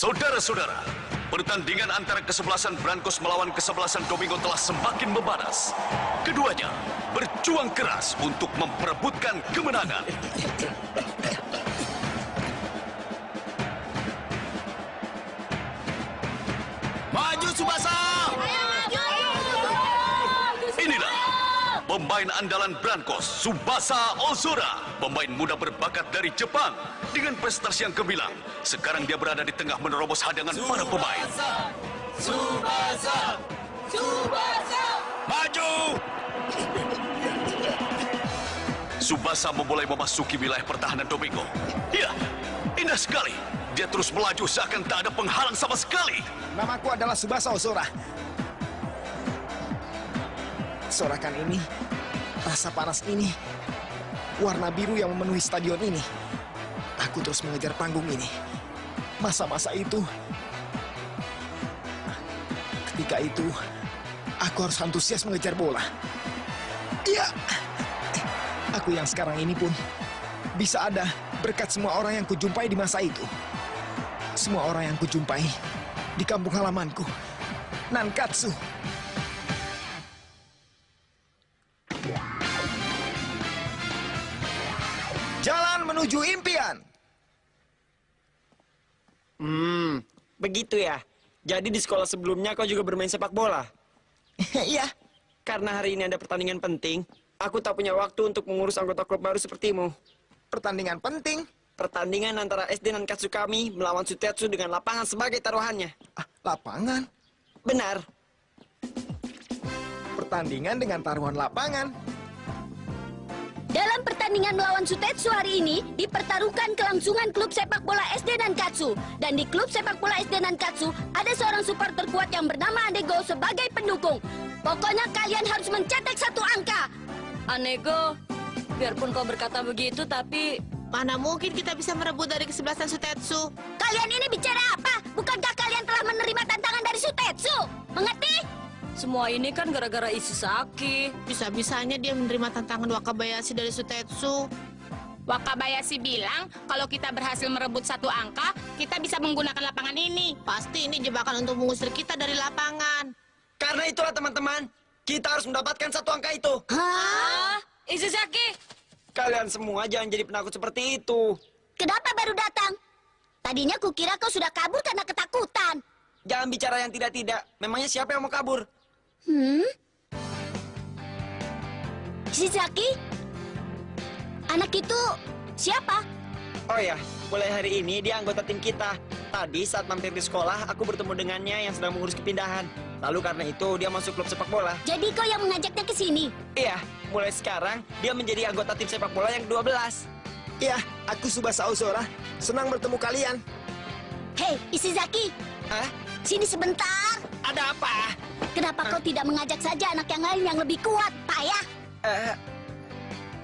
Saudara-saudara, pertandingan antara kesebelasan Brankos melawan kesebelasan Domingo telah semakin memanas. Keduanya berjuang keras untuk memperebutkan kemenangan. Maju Tsubasa! Inilah pemain andalan Brankos, Tsubasa Ozora, pemain muda berbakat dari Jepang. Dengan prestasi yang gemilang, sekarang dia berada di tengah menerobos hadangan para pemain. Tsubasa! Tsubasa! Maju! Tsubasa memulai memasuki wilayah pertahanan Domingo. Ya, indah sekali. Dia terus melaju seakan tak ada penghalang sama sekali. Namaku adalah Tsubasa Ozora. Sorakan ini, rasa panas ini, warna biru yang memenuhi stadion ini. Aku terus mengejar panggung ini. Masa-masa itu, ketika itu, aku harus antusias mengejar bola. Iya, aku yang sekarang ini pun bisa ada berkat semua orang yang kujumpai di masa itu. Semua orang yang kujumpai di kampung halamanku, Nankatsu. Jalan menuju impian. Begitu ya. Jadi di sekolah sebelumnya kau juga bermain sepak bola? Iya, Karena hari ini ada pertandingan penting, aku tak punya waktu untuk mengurus anggota klub baru sepertimu. pertandingan penting. Pertandingan antara SD Nankatsu kami melawan Sutetsu dengan lapangan sebagai taruhannya. Lapangan. Benar. Pertandingan dengan taruhan lapangan. Dalam pertandingan melawan Sutetsu hari ini, dipertaruhkan kelangsungan klub sepak bola SD Nankatsu. Dan di klub sepak bola SD Nankatsu, ada seorang supporter kuat yang bernama Anego sebagai pendukung. Pokoknya kalian harus mencetak satu angka. Anego, biarpun kau berkata begitu, tapi Mana mungkin kita bisa merebut dari kesebelasan Sutetsu? Kalian ini bicara apa? Bukankah kalian telah menerima tantangan dari Sutetsu? Mengerti? semua ini kan gara-gara Isizaki. Bisa-bisanya dia menerima tantangan Wakabayashi dari Sutetsu. Wakabayashi bilang kalau kita berhasil merebut satu angka, kita bisa menggunakan lapangan ini. Pasti ini jebakan untuk mengusir kita dari lapangan. Karena itulah teman-teman, kita harus mendapatkan satu angka itu. Hah? Isizaki? Kalian semua jangan jadi penakut seperti itu. Kenapa baru datang? Tadinya kukira kau sudah kabur karena ketakutan. Jangan bicara yang tidak-tidak. Memangnya siapa yang mau kabur? Shizaki? Anak itu siapa? Oh ya, mulai hari ini dia anggota tim kita. Tadi saat mampir di sekolah, aku bertemu dengannya yang sedang mengurus kepindahan. Lalu karena itu dia masuk klub sepak bola. Jadi kau yang mengajaknya ke sini? Iya, mulai sekarang dia menjadi anggota tim sepak bola yang ke-12. Iya, aku Tsubasa Ozora. Senang bertemu kalian. Hei, Ishizaki, Hah? sini sebentar. Ada apa? Kenapa kau tidak mengajak saja anak yang lain yang lebih kuat, payah?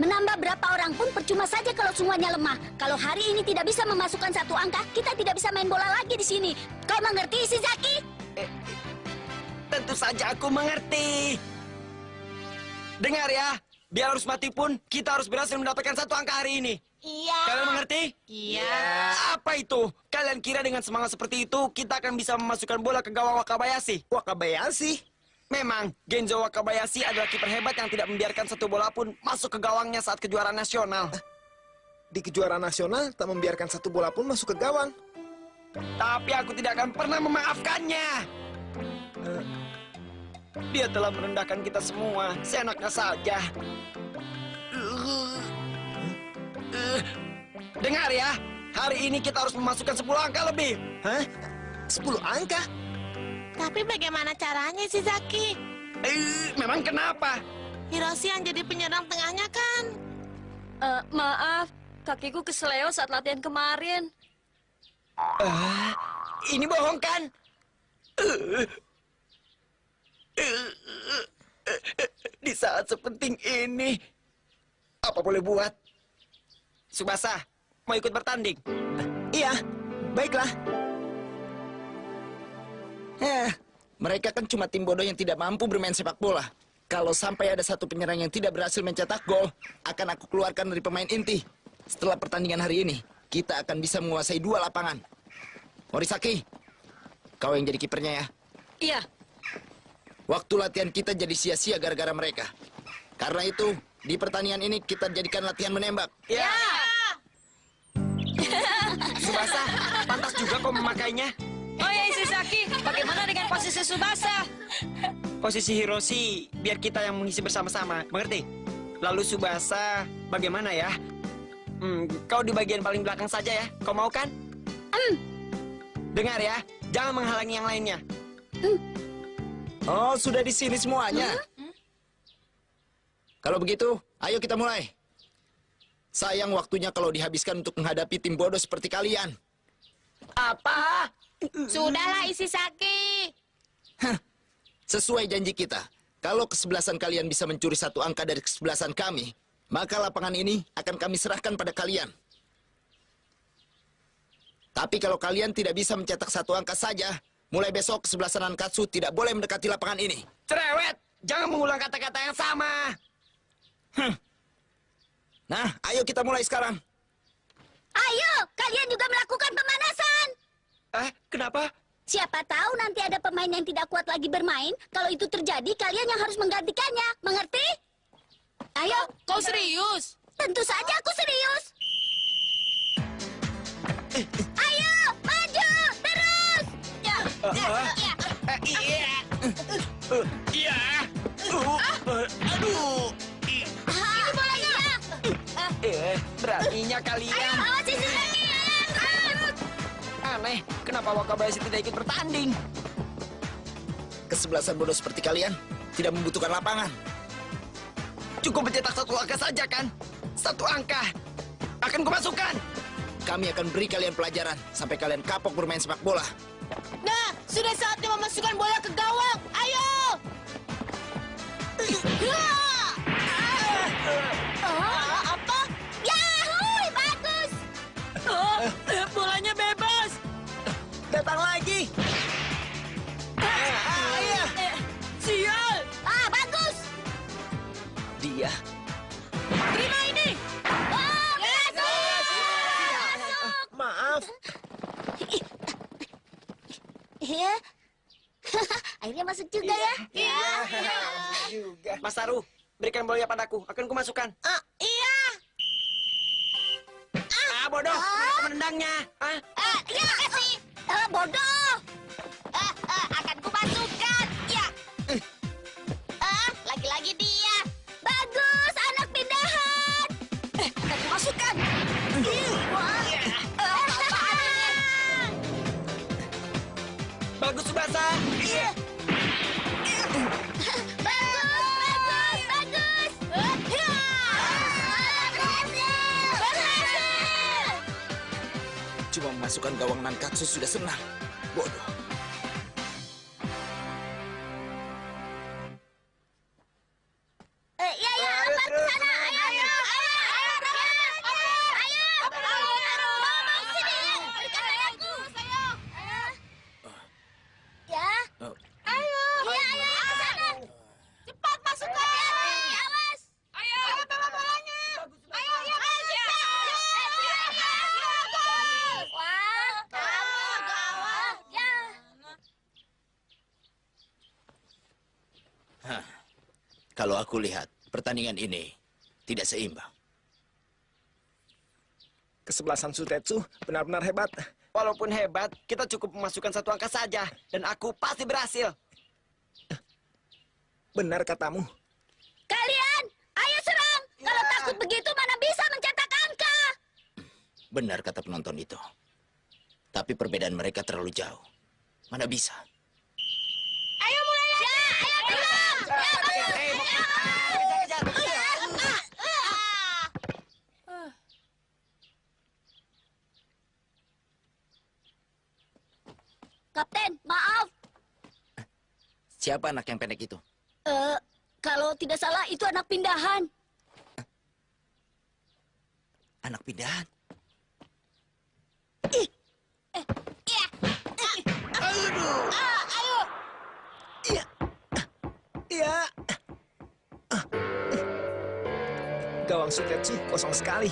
Menambah berapa orang pun percuma saja kalau semuanya lemah. Kalau hari ini tidak bisa memasukkan satu angka, kita tidak bisa main bola lagi di sini. Kau mengerti, Ishizaki? Tentu saja aku mengerti. Dengar ya, biar harus mati pun, kita harus berhasil mendapatkan satu angka hari ini. Iya. Kalian mengerti? Iya. Apa itu? Kalian kira dengan semangat seperti itu, kita akan bisa memasukkan bola ke gawang Wakabayashi? Wakabayashi. Memang, Genzo Wakabayashi adalah kiper hebat yang tidak membiarkan satu bola pun masuk ke gawangnya saat kejuaraan nasional. Di kejuaraan nasional, tak membiarkan satu bola pun masuk ke gawang. Tapi aku tidak akan pernah memaafkannya. Dia telah merendahkan kita semua, seenaknya saja. Dengar ya, hari ini kita harus memasukkan 10 angka lebih. Hah? 10 angka? Tapi bagaimana caranya, Shizaki? Memang kenapa? Hiroshi yang jadi penyerang tengahnya kan? Maaf, kakiku kesleo saat latihan kemarin. Ini bohong kan? Di saat sepenting ini, apa boleh buat? Tsubasa, mau ikut bertanding? Iya, baiklah. Mereka kan cuma tim bodoh yang tidak mampu bermain sepak bola. Kalau sampai ada satu penyerang yang tidak berhasil mencetak gol, akan aku keluarkan dari pemain inti. Setelah pertandingan hari ini, kita akan bisa menguasai 2 lapangan. Morisaki, kau yang jadi kipernya ya. Iya. Waktu latihan kita jadi sia-sia gara-gara mereka. Karena itu, di pertandingan ini kita jadikan latihan menembak. Ya. Subasa, pantas juga kau memakainya. Oh ya, Isizaki, bagaimana dengan posisi Subasa? Posisi Hiroshi, biar kita yang mengisi bersama-sama, mengerti? Lalu Subasa, bagaimana ya? Kau di bagian paling belakang saja ya, kau mau kan? Dengar ya, jangan menghalangi yang lainnya. Oh, sudah di sini semuanya. Kalau begitu, ayo kita mulai. Sayang waktunya kalau dihabiskan untuk menghadapi tim bodoh seperti kalian. Apa? Sudahlah, Isizaki. Sesuai janji kita, kalau kesebelasan kalian bisa mencuri 1 angka dari kesebelasan kami, maka lapangan ini akan kami serahkan pada kalian. Tapi kalau kalian tidak bisa mencetak 1 angka saja, mulai besok kesebelasan Nankatsu tidak boleh mendekati lapangan ini. Cerewet, jangan mengulang kata-kata yang sama. Nah, ayo kita mulai sekarang. Ayo, kalian juga melakukan pemanasan. Kenapa? Siapa tahu nanti ada pemain yang tidak kuat lagi bermain. Kalau itu terjadi, kalian yang harus menggantikannya. Mengerti? Ayo. Kau serius? Tentu saja aku serius. Ayo, maju, terus. Iya. Aduh. Ini bolanya. Beraninya kalian. Awas isi lagi. Aneh, kenapa Wakabayashi tidak ikut bertanding? Kesebelasan bodoh seperti kalian tidak membutuhkan lapangan. Cukup mencetak 1 angka saja kan? 1 angka. Akan kumasukkan. Kami akan beri kalian pelajaran sampai kalian kapok bermain sepak bola. Nah, sudah saatnya memasukkan bola ke gawang. Ayo! Apa? Yahoo, bagus. Bolanya bebas. Datang lagi. Sial. Bagus. Dia Terima ini. Maaf, Ya. Akhirnya masuk juga ya. juga. Mas Saru, berikan bolanya padaku. Akan kumasukkan. Iya. Bodoh. Mereka menendangnya. Ya, kasih. Bodoh. Akan kumasukkan. Ya. Lagi-lagi dia. Bagus, anak pindahan. Akan kumasukkan. Bagus, Subasa. Bagus. Berhasil. cuma memasukkan gawang Nankatsu sudah senang. Bodoh. Ya, lompat ke sana. Ayo. Sini. Berikan padaku. Ya. Ayo, ke sana. Cepat masukkan. Awas. Ayo, bawa bolanya. Ayo, Wah, kamu gawat. Ya. Kalau aku lihat, pertandingan ini tidak seimbang. Kesebelasan Sutetsu benar-benar hebat. Walaupun hebat, kita cukup memasukkan 1 angka saja. Dan aku pasti berhasil. Benar katamu. Kalian, ayo serang. Kalau takut begitu, mana bisa mencetak angka? Benar kata penonton itu. Tapi perbedaan mereka terlalu jauh. Mana bisa? Ayo mulai lagi. Ayo serang. Kapten, maaf. Siapa anak yang pendek itu? Kalau tidak salah itu anak pindahan. Anak pindahan? Ayo. Iya. Gawang Sutetsu kosong sekali.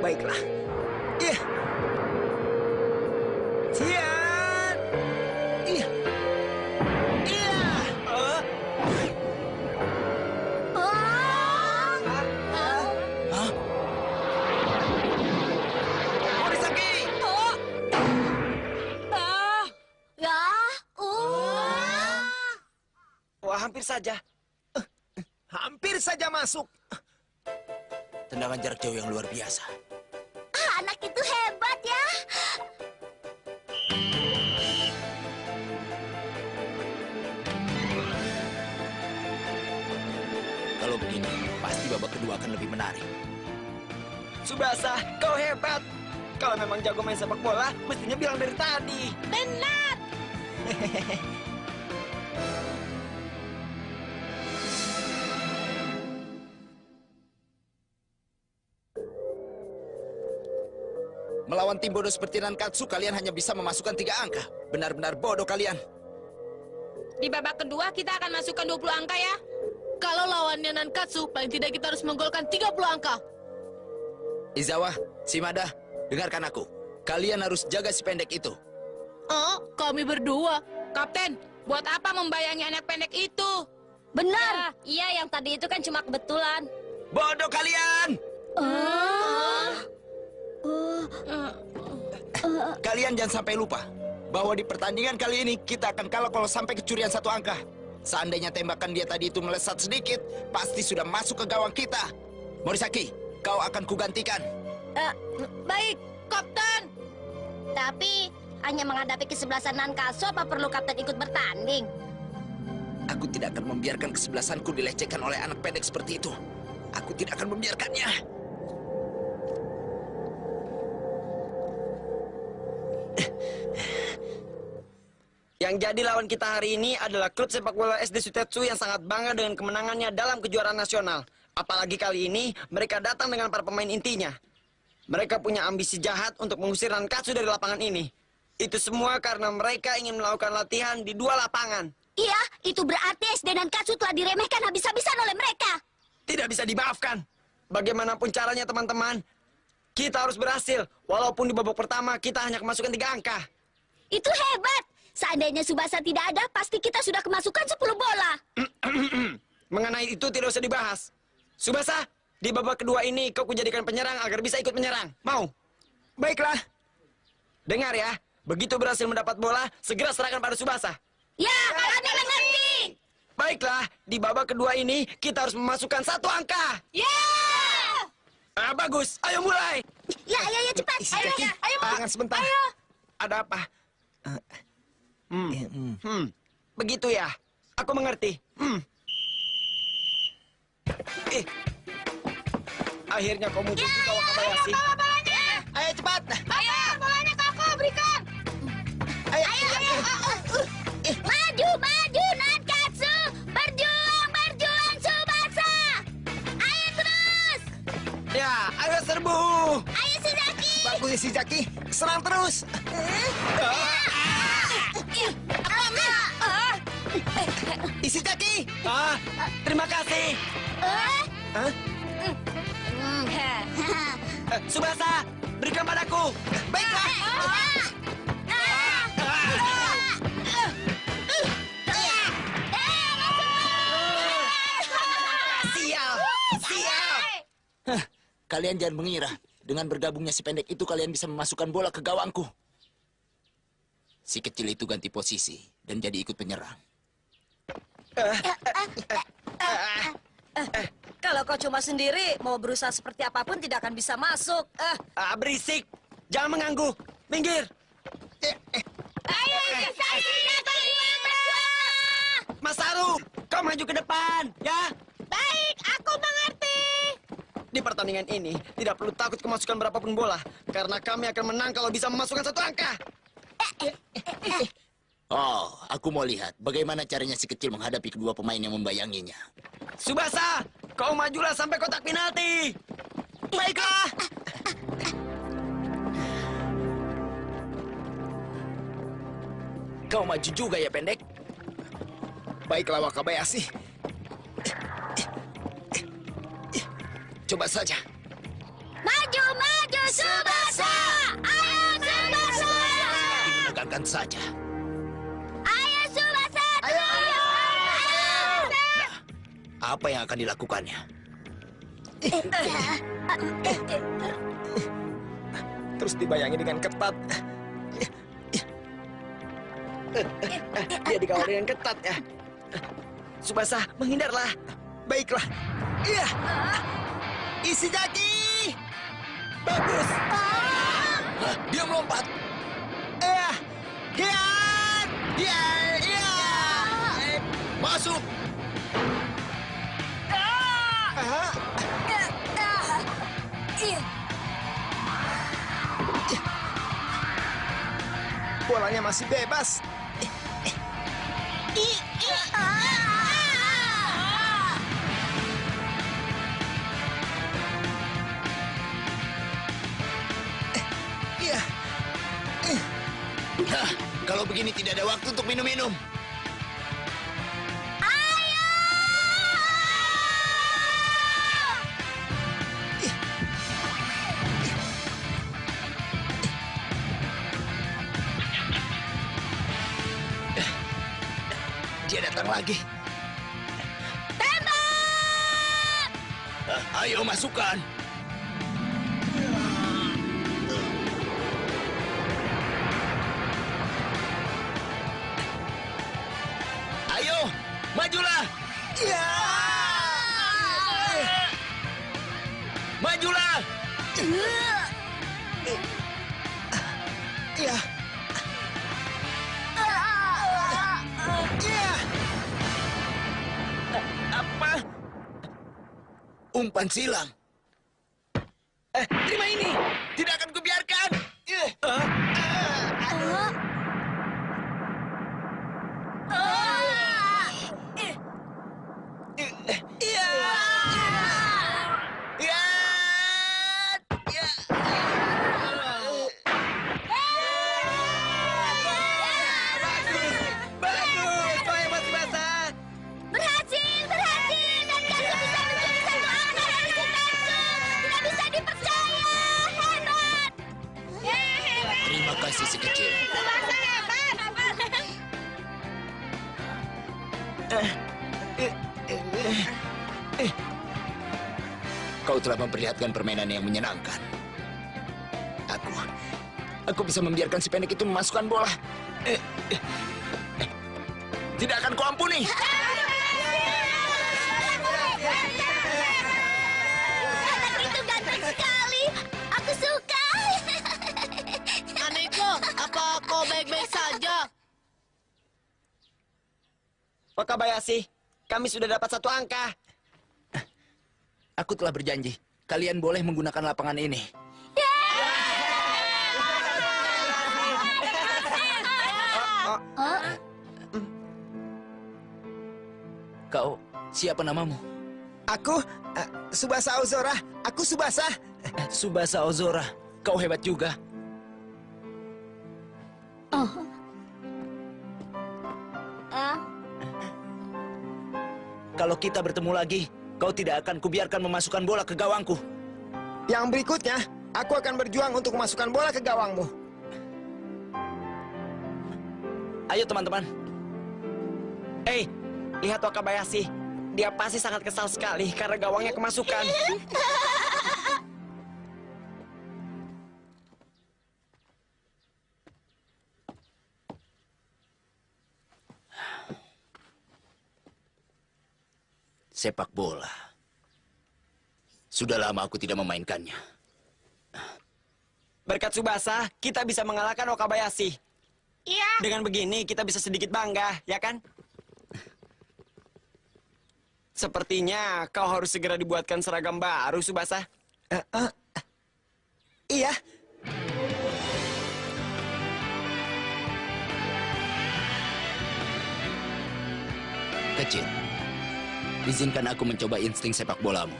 Baiklah. Iya. Siap. Iya. Iya. Morisaki! Ya, Wah, hampir saja. Hampir saja masuk. Tendangan jarak jauh yang luar biasa. anak itu hebat ya. Kalau begini, pasti babak kedua akan lebih menarik. Subasa, kau hebat. Kalau memang jago main sepak bola, mestinya bilang dari tadi. Benar. Melawan tim bodoh seperti Nankatsu, kalian hanya bisa memasukkan 3 angka. Benar-benar bodoh kalian. Di babak kedua kita akan masukkan 20 angka ya. Kalau lawannya Nankatsu, paling tidak kita harus menggolkan 30 angka. Izawa, Shimada, dengarkan aku. Kalian harus jaga si pendek itu. Oh, kami berdua. Kapten, buat apa membayangi anak pendek itu? Benar. Iya, yang tadi itu kan cuma kebetulan. Bodoh kalian! Kalian jangan sampai lupa bahwa di pertandingan kali ini kita akan kalah kalau sampai kecurian 1 angka. Seandainya tembakan dia tadi itu melesat sedikit, pasti sudah masuk ke gawang kita. Morisaki, kau akan kugantikan. Baik, Kapten. Tapi hanya menghadapi kesebelasan Nankatsu, apa perlu Kapten ikut bertanding? Aku tidak akan membiarkan kesebelasanku dilecehkan oleh anak pendek seperti itu. Aku tidak akan membiarkannya. Yang jadi lawan kita hari ini adalah klub sepak bola SD Sutetsu yang sangat bangga dengan kemenangannya dalam kejuaraan nasional. Apalagi kali ini mereka datang dengan para pemain intinya. Mereka punya ambisi jahat untuk mengusir Nankatsu dari lapangan ini. Itu semua karena mereka ingin melakukan latihan di 2 lapangan. Iya, itu berarti SD Nankatsu telah diremehkan habis-habisan oleh mereka. Tidak bisa dimaafkan. Bagaimanapun caranya teman-teman, kita harus berhasil. Walaupun di babak pertama kita hanya kemasukan 3 angka. Itu hebat. Seandainya Subasa tidak ada, pasti kita sudah kemasukan 10 bola. Mengenai itu tidak usah dibahas. Subasa, di babak kedua ini kau kujadikan penyerang agar bisa ikut menyerang. Mau? Baiklah. Dengar ya, begitu berhasil mendapat bola, segera serahkan pada Subasa. Ya, kami mengerti. Baiklah, di babak kedua ini kita harus memasukkan 1 angka. Ya! Bagus, ayo mulai. Ya, cepat. Isi kaki. Tangan sebentar. Ada apa? Begitu ya. Aku mengerti. Akhirnya kau muncul juga, Wakabayashi. Ayo cepat. Ayo, bolanya ke aku, berikan. Ayo. Maju, Nankatsu. Berjuang, Subasa. Ayo terus. Ya, ayo serbu. Ayo, Shizaki. Bagus Shizaki. Serang terus. Shizaki. Terima kasih. Subasa, berikan padaku. Baiklah. Sial. Kalian jangan mengira. Dengan bergabungnya si pendek itu, kalian bisa memasukkan bola ke gawangku. Si kecil itu ganti posisi dan jadi ikut penyerang. Kalau kau cuma sendiri, mau berusaha seperti apapun tidak akan bisa masuk. Berisik. Jangan mengganggu. Minggir. Ayo, Masaru, kau maju ke depan, ya. Baik, aku mengerti. Di pertandingan ini, tidak perlu takut kemasukan berapapun bola. Karena kami akan menang kalau bisa memasukkan 1 angka. Oh, aku mau lihat bagaimana caranya si kecil menghadapi kedua pemain yang membayanginya. Subasa, kau majulah sampai kotak penalti. Baiklah. Kau maju juga ya, pendek? Baiklah Wakabayashi. Coba saja. Maju, Tsubasa! Ayo Tsubasa! Menegangkan saja. Ayo Tsubasa! Ayo! Apa yang akan dilakukannya? Terus dibayangi dengan ketat. Dia dikawal dengan ketat ya. Tsubasa, menghindarlah. Baiklah. Iya. Ishigaki! Bagus. Hah, dia melompat. Hiat! Iya, iya. Masuk. Bolanya masih bebas. Iya. Nah, kalau begini tidak ada waktu untuk minum-minum. Dia datang lagi. Ayo masukkan. Ayo, majulah. Iya. Majulah. Iya. Iya. Apa? Umpan silang. Terima ini. Tidak akan kubiarkan. Bagus, kau hebat Tsubasa. Berhasil! Dan Katsu bisa mencuri satu angka dari Sutetsu! Tidak bisa dipercaya! Hebat! Terima kasih si kecil. Tsubasa hebat! Kau telah memperlihatkan permainan yang menyenangkan. Aku bisa membiarkan si pendek itu memasukkan bola. Tidak akan kuampuni. Anak itu ganteng sekali! Aku suka! Aneko, apa kau baik-baik saja? Wakabayashi, kami sudah dapat satu angka. Aku telah berjanji. Kalian boleh menggunakan lapangan ini. Kau, siapa namamu? Aku Tsubasa Ozora. Aku Tsubasa. Tsubasa Ozora. Kau hebat juga. Kalau kita bertemu lagi, kau tidak akan kubiarkan memasukkan bola ke gawangku. Yang berikutnya, aku akan berjuang untuk memasukkan bola ke gawangmu. Ayo teman-teman. Lihat Wakabayashi. Dia pasti sangat kesal sekali karena gawangnya kemasukan. Sepak bola. Sudah lama aku tidak memainkannya. Berkat Tsubasa, kita bisa mengalahkan Wakabayashi. Iya. Dengan begini, kita bisa sedikit bangga, ya kan? Sepertinya kau harus segera dibuatkan seragam baru, Tsubasa. Iya. Kecil, izinkan aku mencoba insting sepak bolamu.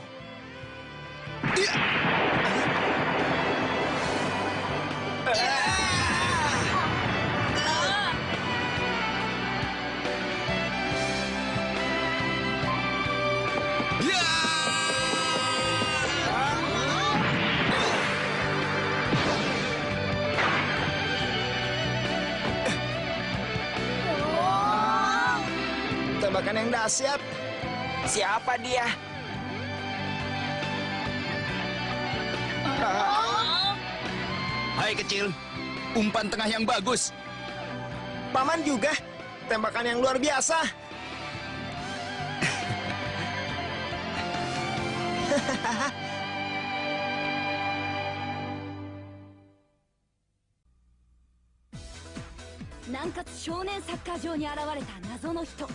yang dahsyat. Siapa dia? Hai kecil, umpan tengah yang bagus. Paman juga, tembakan yang luar biasa.南葛少年サッカー場に現れた謎の人。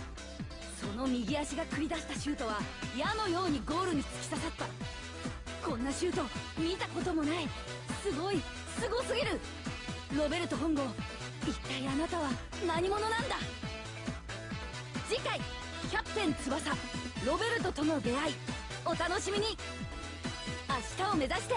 その右足が繰り出したシュートは矢のようにゴールに突き刺さった。こんなシュート見たこともない。すごい、すごすぎる。ロベルト本郷、一体あなたは何者なんだ。次回キャプテン翼ロベルトとの出会い、お楽しみに。明日を目指して